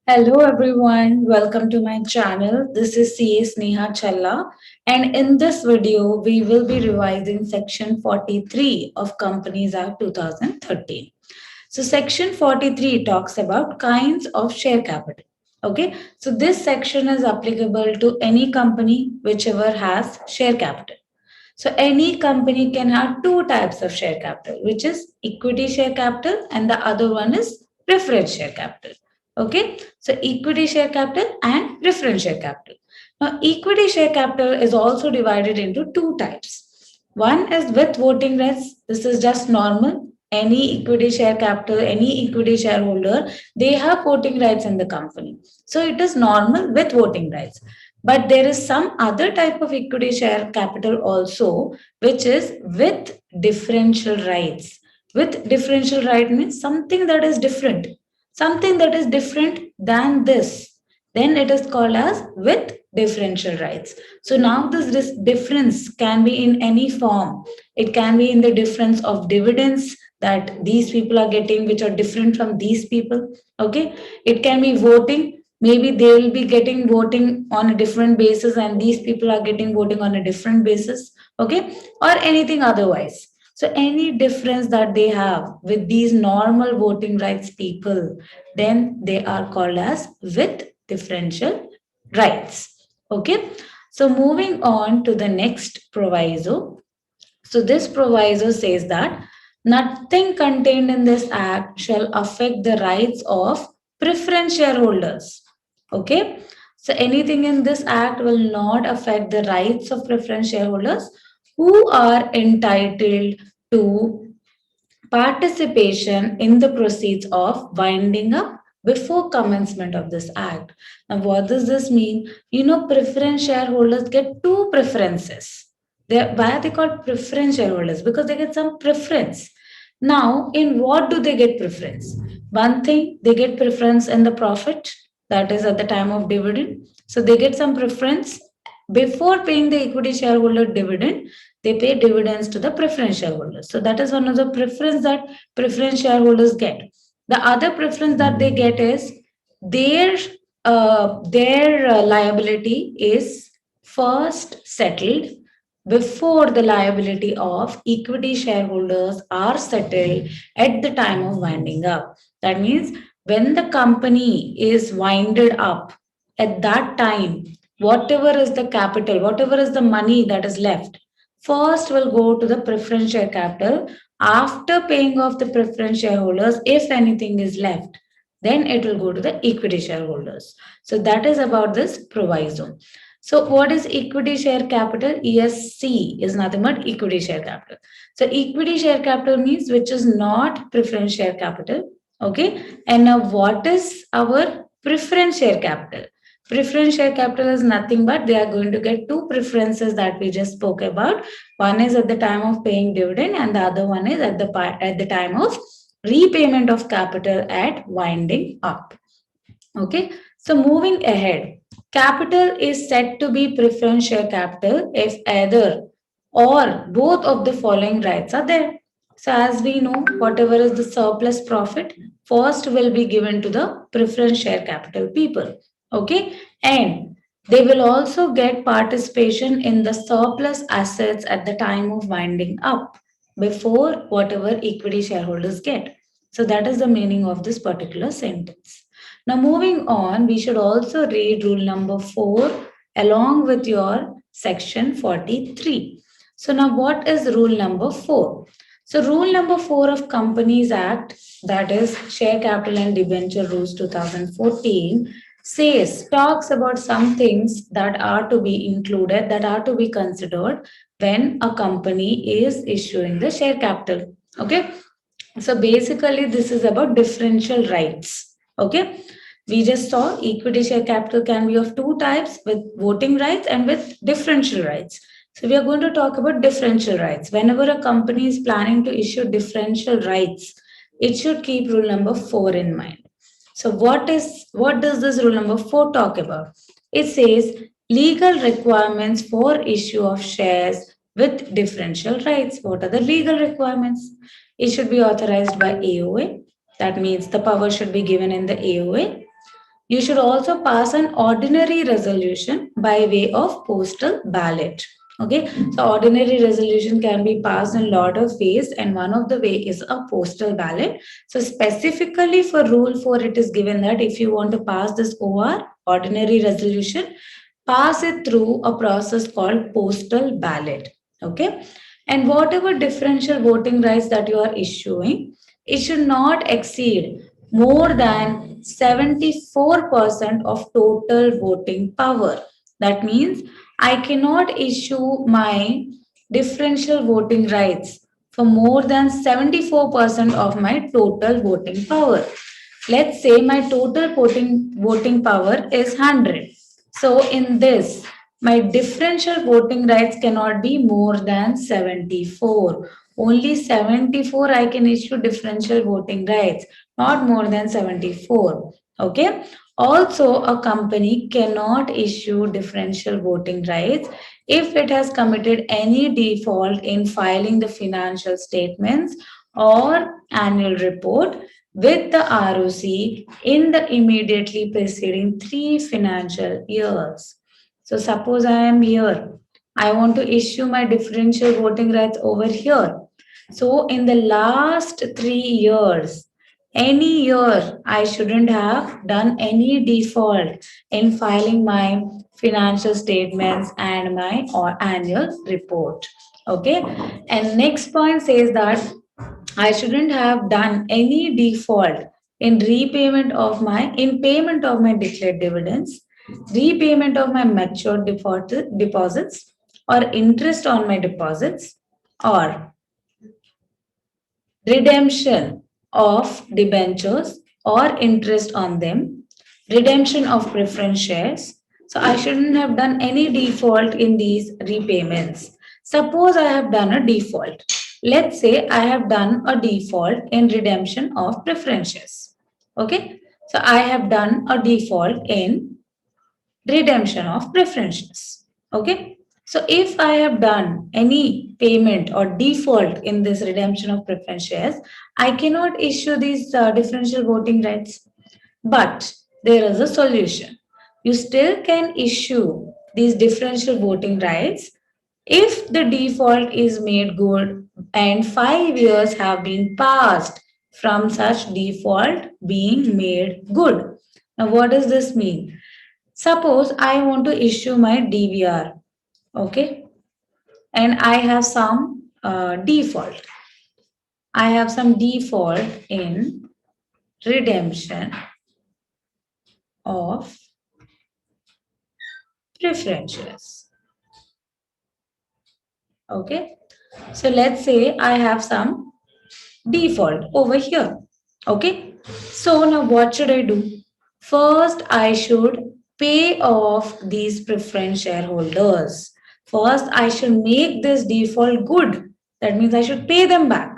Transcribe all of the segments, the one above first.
Hello everyone, welcome to my channel. This is CA Sneha Challa, and in this video we will be revising section 43 of Companies Act 2013. So section 43 talks about kinds of share capital. Okay, so this section is applicable to any company whichever has share capital. So any company can have two types of share capital, which is equity share capital and the other one is preference share capital. Okay, so equity share capital and preference share capital. Now, equity share capital is also divided into two types. One is with voting rights. This is just normal. Any equity share capital, any equity shareholder, they have voting rights in the company. So it is normal with voting rights. But there is some other type of equity share capital also, which is with differential rights. With differential right means something that is different, something that is different than this. Then it is called as with differential rights. So now this difference can be in any form. It can be in the difference of dividends that these people are getting, which are different from these people. Okay, it can be voting. Maybe they will be getting voting on a different basis and these people are getting voting on a different basis. Okay, or anything otherwise. So any difference that they have with these normal voting rights people, then they are called as with differential rights. Okay, so moving on to the next proviso. So this proviso says that nothing contained in this act shall affect the rights of preference shareholders. Okay. So anything in this act will not affect the rights of preference shareholders who are entitled to participation in the proceeds of winding up before commencement of this act. Now, what does this mean? Preference shareholders get two preferences. Why are they called preference shareholders? Because they get some preference. Now, in what do they get preference? One thing, they get preference in the profit, that is at the time of dividend. So they get some preference before paying the equity shareholder dividend. They pay dividends to the preference shareholders. So that is one of the preference that preference shareholders get. The other preference that they get is their liability is first settled before the liability of equity shareholders are settled at the time of winding up. That means when the company is winded up, at that time, whatever is the capital, whatever is the money that is left, first will go to the preference share capital. After paying off the preference shareholders, if anything is left, then it will go to the equity shareholders. So that is about this proviso. So what is equity share capital? ESC is nothing but equity share capital. So equity share capital means which is not preference share capital. Okay. And now what is our preference share capital? Preference share capital is nothing but they are going to get two preferences that we just spoke about. One is at the time of paying dividend, and the other one is at the time of repayment of capital at winding up. Okay, so moving ahead, capital is said to be preference share capital if either or both of the following rights are there. So, as we know, whatever is the surplus profit, first will be given to the preference share capital people. Okay, and they will also get participation in the surplus assets at the time of winding up before whatever equity shareholders get. So, that is the meaning of this particular sentence. Now, moving on, we should also read rule number 4 along with your section 43. So, now what is rule number 4? So, rule number 4 of Companies Act, that is Share Capital and Debenture Rules 2014, talks about some things that are to be included, that are to be considered when a company is issuing the share capital. Okay. So, basically, this is about differential rights. Okay. We just saw equity share capital can be of two types with voting rights and with differential rights. So we are going to talk about differential rights. Whenever a company is planning to issue differential rights, it should keep rule number 4 in mind. So what does this rule number 4 talk about? It says legal requirements for issue of shares with differential rights. What are the legal requirements? It should be authorized by AOA. That means the power should be given in the AOA. You should also pass an ordinary resolution by way of postal ballot. Okay, so ordinary resolution can be passed in a lot of ways, and one of the way is a postal ballot. So specifically for Rule 4, it is given that if you want to pass this OR, ordinary resolution, pass it through a process called postal ballot. Okay, and whatever differential voting rights that you are issuing, it should not exceed more than 74% of total voting power. That means I cannot issue my differential voting rights for more than 74% of my total voting power. Let's say my total voting power is 100. So in this, my differential voting rights cannot be more than 74. Only 74 I can issue differential voting rights, not more than 74. Okay. Also, a company cannot issue differential voting rights if it has committed any default in filing the financial statements or annual report with the ROC in the immediately preceding 3 financial years. So, suppose I am here, I want to issue my differential voting rights over here. So, in the last 3 years, any year I shouldn't have done any default in filing my financial statements and my annual report. Okay, and next point says that I shouldn't have done any default in payment of my declared dividends, repayment of my matured deposits, or interest on my deposits, or redemption of debentures or interest on them, redemption of preference shares. So I shouldn't have done any default in these repayments. Suppose I have done a default. Let's say I have done a default in redemption of preference shares. Okay. So I have done a default in redemption of preferences. Okay. So if I have done any payment or default in this redemption of preference shares, I cannot issue these differential voting rights. But there is a solution. You still can issue these differential voting rights if the default is made good and 5 years have been passed from such default being made good. Now, what does this mean? Suppose I want to issue my DVR, okay, and I have some default. I have some default in redemption of preferences. Okay, so let's say I have some default over here. Okay, so now what should I do? First, I should pay off these preference shareholders. First, I should make this default good. That means I should pay them back.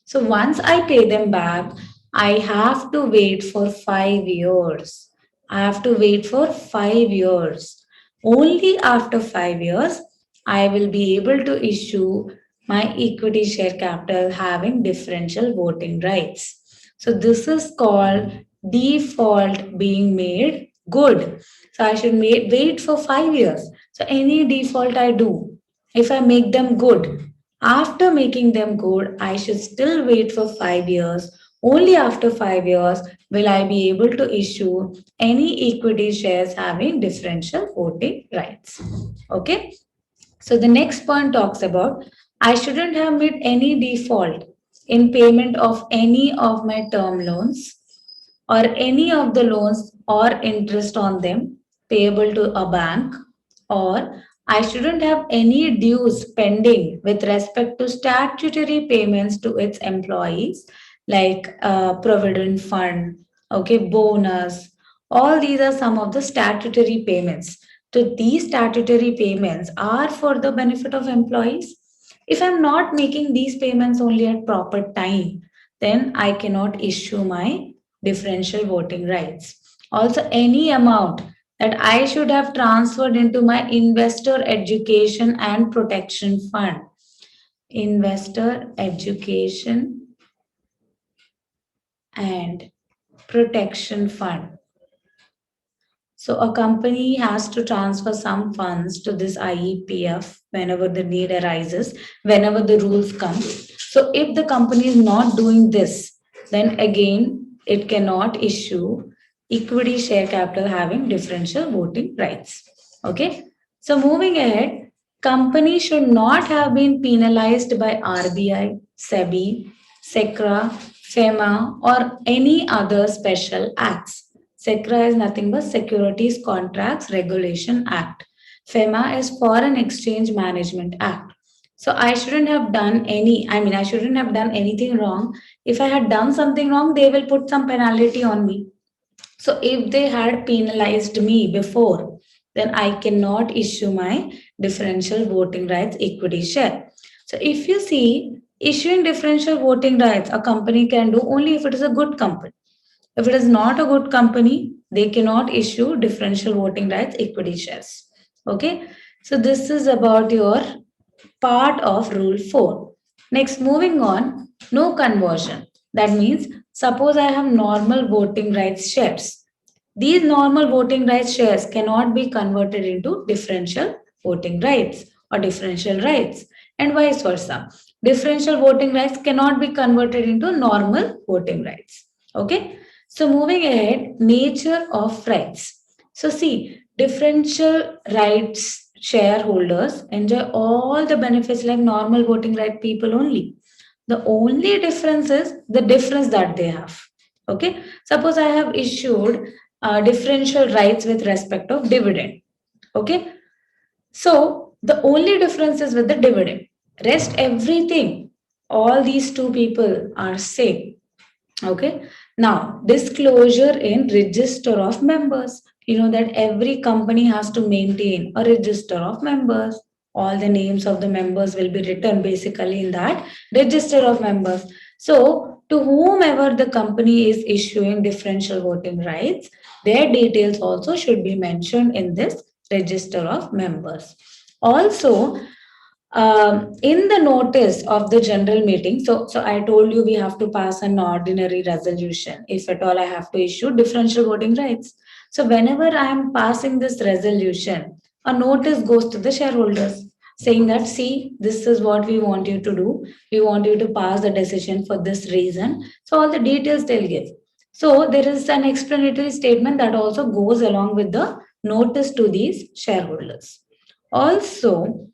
So once I pay them back, I have to wait for 5 years. I have to wait for 5 years. Only after 5 years, I will be able to issue my equity share capital having differential voting rights. So this is called default being made good. So I should wait for 5 years. So any default I do, if I make them good, after making them good, I should still wait for 5 years. Only after 5 years will I be able to issue any equity shares having differential voting rights. Okay. So the next point talks about I shouldn't have made any default in payment of any of my term loans or any of the loans or interest on them payable to a bank, or I shouldn't have any dues pending with respect to statutory payments to its employees like provident fund, okay, bonus. All these are some of the statutory payments. So these statutory payments are for the benefit of employees. If I'm not making these payments only at proper time, then I cannot issue my differential voting rights. Also, any amount that I should have transferred into my investor education and protection fund. Investor education and protection fund. So a company has to transfer some funds to this IEPF whenever the need arises, whenever the rules come. So if the company is not doing this, then again it cannot issue equity share capital having differential voting rights. Okay. So moving ahead, company should not have been penalized by RBI, SEBI, SECRA, FEMA, or any other special acts. SECRA is nothing but Securities Contracts Regulation Act. FEMA is Foreign Exchange Management Act. So I shouldn't have done I shouldn't have done anything wrong. If I had done something wrong, they will put some penalty on me. So if they had penalized me before, then I cannot issue my differential voting rights equity share. So if you see, issuing differential voting rights, a company can do only if it is a good company. If it is not a good company, they cannot issue differential voting rights equity shares. Okay, so this is about your part of rule 4. Next, moving on, no conversion. That means, suppose I have normal voting rights shares. These normal voting rights shares cannot be converted into differential voting rights or differential rights, and vice versa. Differential voting rights cannot be converted into normal voting rights. Okay, so moving ahead, nature of rights. So, see, differential rights shareholders enjoy all the benefits like normal voting right people only. The only difference is the difference that they have. Okay, suppose I have issued differential rights with respect of dividend. Okay, so the only difference is with the dividend. Rest everything, all these two people are same. Okay. Now, disclosure in register of members. You know that every company has to maintain a register of members. All the names of the members will be written basically in that register of members. So, to whomever the company is issuing differential voting rights, their details also should be mentioned in this register of members. Also, in the notice of the general meeting, so I told you we have to pass an ordinary resolution if at all I have to issue differential voting rights. So whenever I am passing this resolution, a notice goes to the shareholders saying that, see, this is what we want you to do. We want you to pass the decision for this reason. So all the details they'll give. So there is an explanatory statement that also goes along with the notice to these shareholders. Also,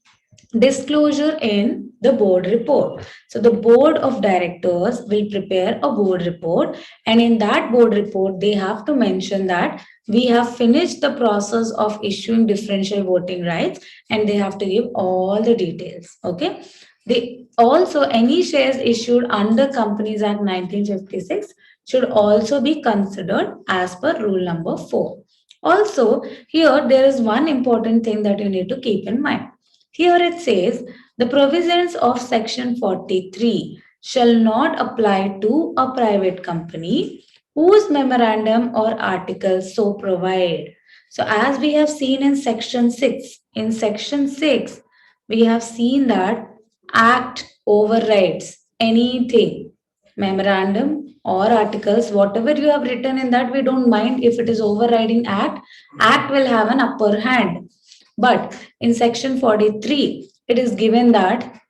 disclosure in the board report. So the board of directors will prepare a board report, and in that board report, they have to mention that we have finished the process of issuing differential voting rights, and they have to give all the details. Okay. They also, any shares issued under Companies Act 1956 should also be considered as per rule number 4. Also, here there is one important thing that you need to keep in mind. Here it says the provisions of Section 43 shall not apply to a private company whose memorandum or article so provide. So, as we have seen in Section 6, we have seen that Act overrides anything, memorandum or articles, whatever you have written in that, we don't mind if it is overriding Act will have an upper hand. But in Section 43, it is given that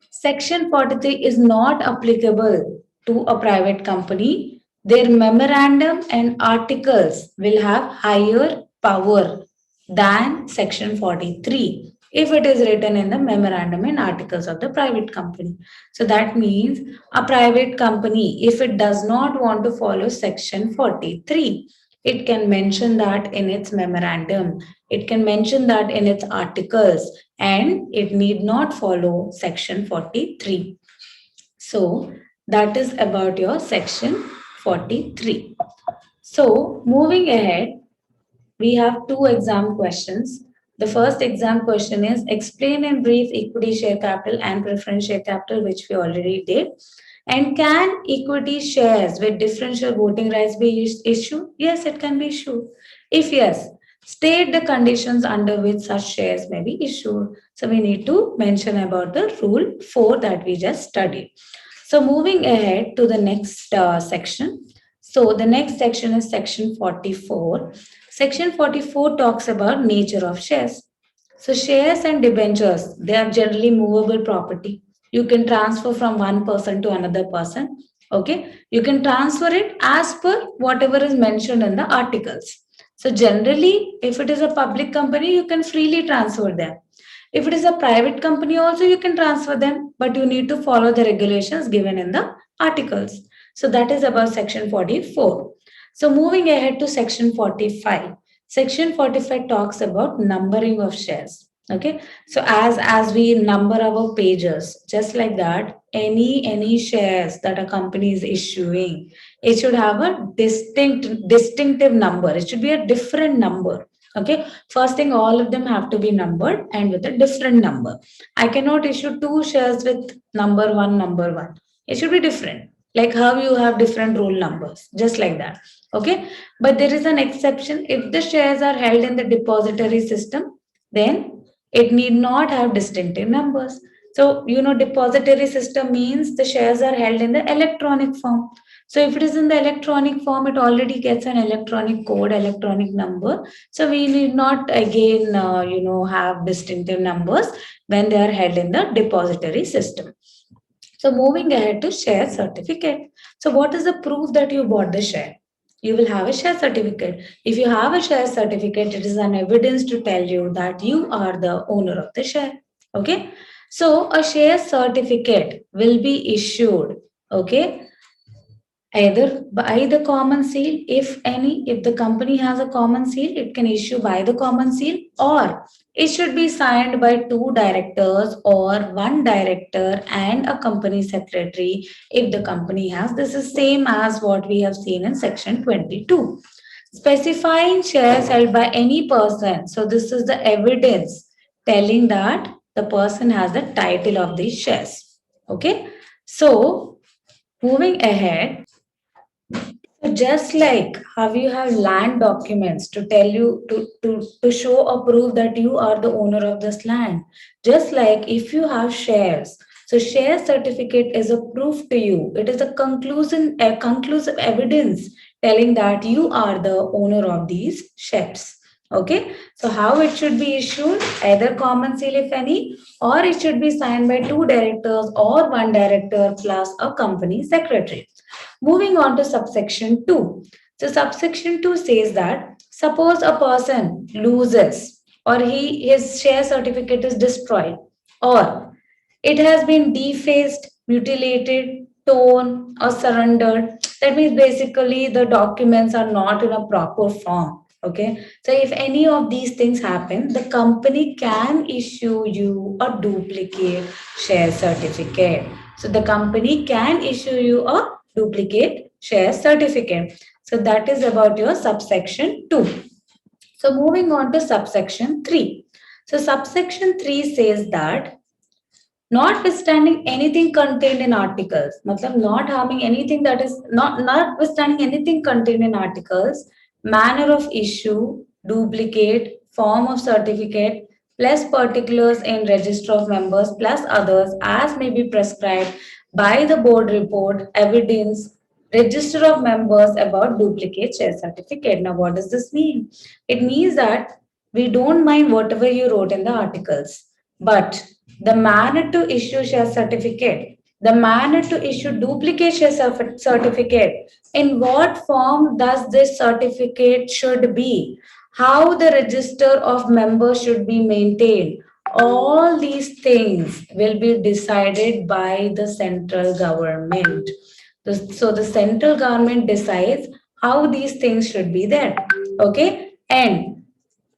Section 43 is not applicable to a private company. Their memorandum and articles will have higher power than Section 43 if it is written in the memorandum and articles of the private company. So that means a private company, if it does not want to follow Section 43, it can mention that in its memorandum, it can mention that in its articles, and it need not follow Section 43. So that is about your Section 43. So moving ahead, we have two exam questions. The first exam question is explain in brief equity share capital and preference share capital, which we already did. And can equity shares with differential voting rights be issued? Yes, it can be issued. If yes, state the conditions under which such shares may be issued. So we need to mention about the rule 4 that we just studied. So moving ahead to the next section. So the next section is section 44. Section 44 talks about nature of shares. So shares and debentures, they are generally movable property. You can transfer from one person to another person. Okay. You can transfer it as per whatever is mentioned in the articles. So generally, if it is a public company, you can freely transfer them. If it is a private company, also you can transfer them, but you need to follow the regulations given in the articles. So that is about section 44. So moving ahead to section 45. Section 45 talks about numbering of shares. Okay. So as we number our pages, just like that, any shares that a company is issuing, it should have a distinctive number. It should be a different number. Okay. First thing, all of them have to be numbered and with a different number. I cannot issue two shares with number one, number one. It should be different. Like how you have different roll numbers, just like that. Okay. But there is an exception. If the shares are held in the depository system, then it need not have distinctive numbers. So, depository system means the shares are held in the electronic form. So, if it is in the electronic form, it already gets an electronic code, electronic number. So, we need not again, have distinctive numbers when they are held in the depository system. So moving ahead to share certificate. So what is the proof that you bought the share? You will have a share certificate. If you have a share certificate, it is an evidence to tell you that you are the owner of the share. Okay. So a share certificate will be issued. Okay, either by the common seal, if any. If the company has a common seal, it can issue by the common seal, or it should be signed by two directors or one director and a company secretary if the company has. This is same as what we have seen in section 22. Specifying shares held by any person, so this is the evidence telling that the person has the title of these shares. Okay, so moving ahead, so just like how you have land documents to tell you to show or prove that you are the owner of this land, just like if you have shares, so share certificate is a proof to you. It is a conclusive evidence telling that you are the owner of these shares. Okay, so how it should be issued? Either common seal, if any, or it should be signed by two directors or one director plus a company secretary. Moving on to subsection 2. So, subsection 2 says that suppose a person loses, or his share certificate is destroyed, or it has been defaced, mutilated, torn, or surrendered. That means basically the documents are not in a proper form. Okay. So if any of these things happen, the company can issue you a duplicate share certificate. So the company can issue you a duplicate share certificate. So that is about your subsection 2. So moving on to subsection 3. So subsection 3 says that notwithstanding anything contained in articles, matlab not harming anything that is not notwithstanding anything contained in articles, manner of issue, duplicate, form of certificate, plus particulars in register of members, plus others as may be prescribed by the board report, evidence, register of members about duplicate share certificate. Now, what does this mean? It means that we don't mind whatever you wrote in the articles, but the manner to issue share certificate, the manner to issue duplicate share certificate, in what form does this certificate should be, how the register of members should be maintained, all these things will be decided by the central government. So the central government decides how these things should be there. Okay, and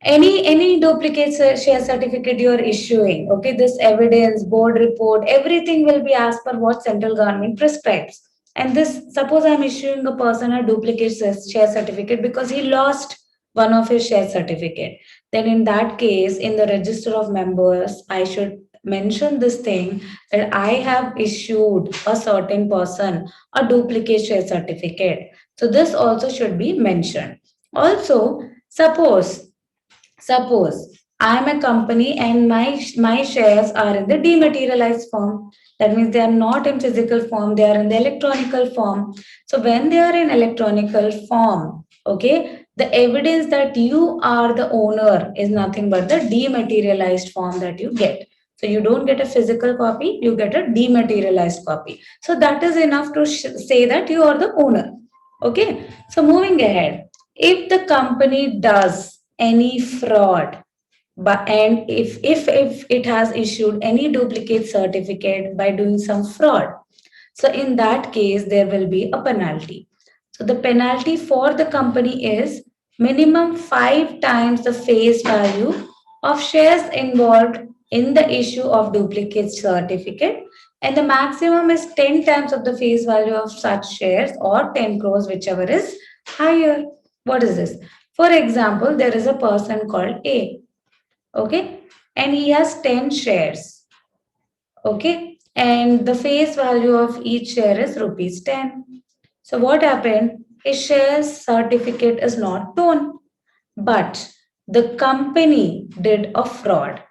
any duplicate share certificate you are issuing, okay, this evidence, board report, everything will be as per what central government prescribes. And this, suppose I'm issuing a person a duplicate share certificate because he lost one of his share certificate, then in that case, in the register of members, I should mention this thing that I have issued a certain person a duplicate share certificate. So this also should be mentioned. Also, suppose I am a company and my shares are in the dematerialized form. That means they are not in physical form, they are in the electronical form. So when they are in electronical form, okay, the evidence that you are the owner is nothing but the dematerialized form that you get. So you don't get a physical copy, you get a dematerialized copy. So that is enough to say that you are the owner. Okay, so moving ahead, if the company does any fraud, but and if it has issued any duplicate certificate by doing some fraud, so in that case there will be a penalty. So the penalty for the company is minimum 5 times the face value of shares involved in the issue of duplicate certificate, and the maximum is 10 times of the face value of such shares, or 10 crores, whichever is higher. What is this? For example, there is a person called A, okay, and he has 10 shares, okay, and the face value of each share is rupees 10. So what happened? His share certificate is not known, but the company did a fraud.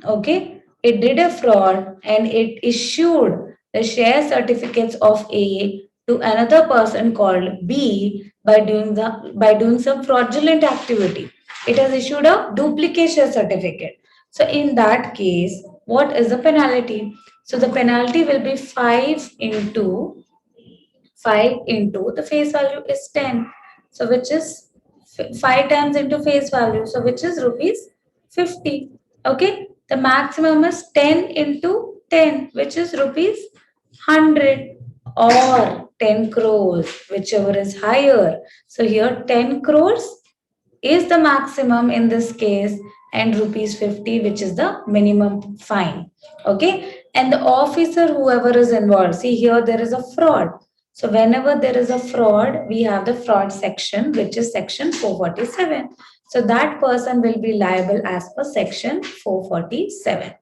Okay, it did a fraud and it issued the share certificates of A to another person called B by doing some fraudulent activity. It has issued a duplicate share certificate. So in that case, what is the penalty? So the penalty will be 5 into the face value is 10. So which is 5 times into face value. So which is rupees 50. Okay. The maximum is 10 into 10, which is rupees 100, or 10 crores, whichever is higher. So here 10 crores is the maximum in this case, and rupees 50, which is the minimum fine. Okay. And the officer, whoever is involved, see here there is a fraud. So whenever there is a fraud, we have the fraud section, which is section 447. So that person will be liable as per section 447.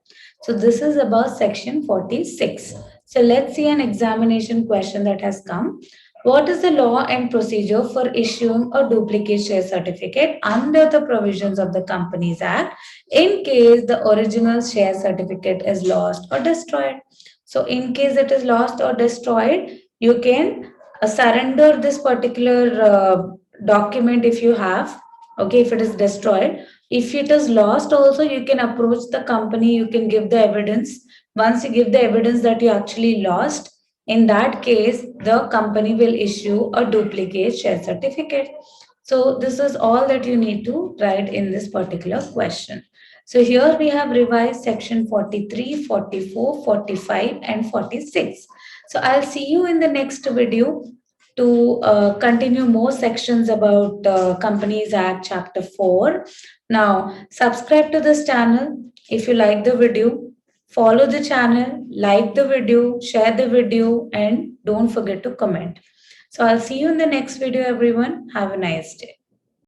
So this is about section 46. So let's see an examination question that has come. What is the law and procedure for issuing a duplicate share certificate under the provisions of the Companies Act in case the original share certificate is lost or destroyed? So, in case it is lost or destroyed, you can surrender this particular document if you have. Okay, if it is destroyed. If it is lost, also you can approach the company, you can give the evidence. Once you give the evidence that you actually lost, in that case, the company will issue a duplicate share certificate. So this is all that you need to write in this particular question. So here we have revised section 43, 44, 45, and 46. So I'll see you in the next video to continue more sections about Companies Act Chapter 4. Now, subscribe to this channel if you like the video. Follow the channel, like the video, share the video, and don't forget to comment. So I'll see you in the next video, everyone. Have a nice day.